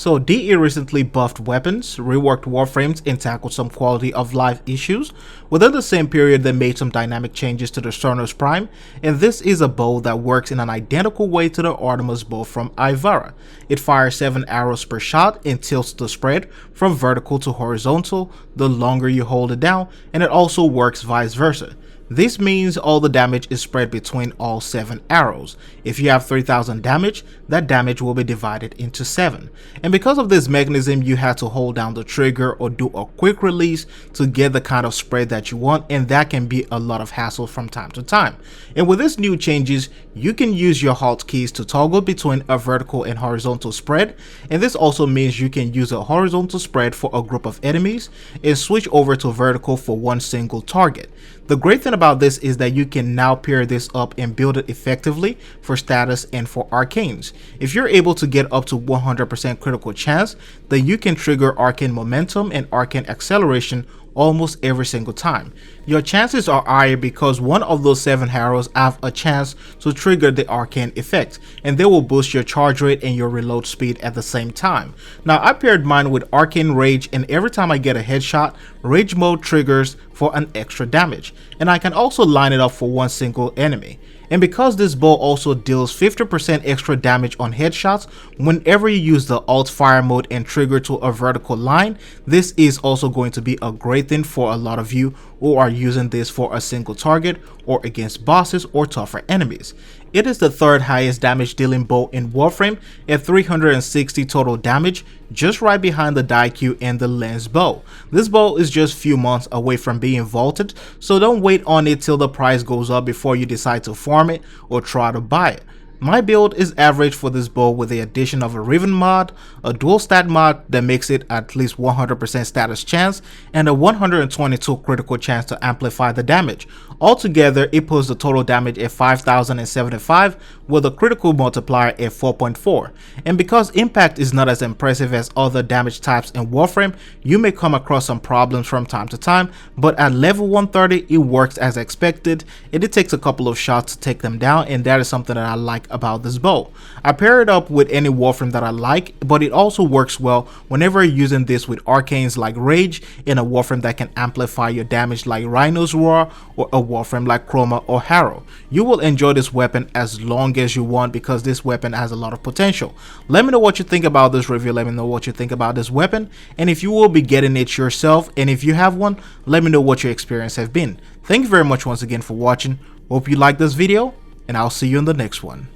So DE recently buffed weapons, reworked Warframes, and tackled some quality of life issues. Within the same period, they made some dynamic changes to the CERNOS Prime, and this is a bow that works in an identical way to the Artemis bow from Ivara. It fires 7 arrows per shot and tilts the spread from vertical to horizontal the longer you hold it down, and it also works vice versa. This means all the damage is spread between all 7 arrows. If you have 3000 damage, that damage will be divided into 7. And because of this mechanism, you have to hold down the trigger or do a quick release to get the kind of spread that you want, and that can be a lot of hassle from time to time. And with these new changes, you can use your Alt keys to toggle between a vertical and horizontal spread, and this also means you can use a horizontal spread for a group of enemies and switch over to vertical for one single target. The great thing about this is that you can now pair this up and build it effectively for status and for arcanes. If you're able to get up to 100% critical chance, then you can trigger arcane momentum and arcane acceleration almost every single time. Your chances are higher because one of those 7 arrows have a chance to trigger the arcane effect, and they will boost your charge rate and your reload speed at the same time. Now I paired mine with arcane rage, and every time I get a headshot, rage mode triggers for an extra damage, and I can also line it up for one single enemy. And because this bow also deals 50% extra damage on headshots whenever you use the alt fire mode and trigger to a vertical line, this is also going to be a great thing for a lot of you who are using this for a single target or against bosses or tougher enemies. It is the 3rd highest damage dealing bow in Warframe at 360 total damage, just right behind the Daikyu and the Lens bow. This bow is just few months away from being vaulted, so don't wait on it till the price goes up before you decide to farm it or try to buy it. My build is average for this bow with the addition of a Riven mod, a dual stat mod that makes it at least 100% status chance, and a 122 critical chance to amplify the damage. Altogether, it puts the total damage at 5075 with a critical multiplier at 4.4. And because impact is not as impressive as other damage types in Warframe, you may come across some problems from time to time, but at level 130 it works as expected, and it takes a couple of shots to take them down, and that is something that I like about this bow. I pair it up with any Warframe that I like, but it also works well whenever you're using this with arcanes like Rage in a Warframe that can amplify your damage like Rhino's Roar, or a Warframe like Chroma or Harrow. You will enjoy this weapon as long as you want because this weapon has a lot of potential. Let me know what you think about this review, let me know what you think about this weapon, and if you will be getting it yourself, and if you have one, let me know what your experience have been. Thank you very much once again for watching. Hope you liked this video, and I'll see you in the next one.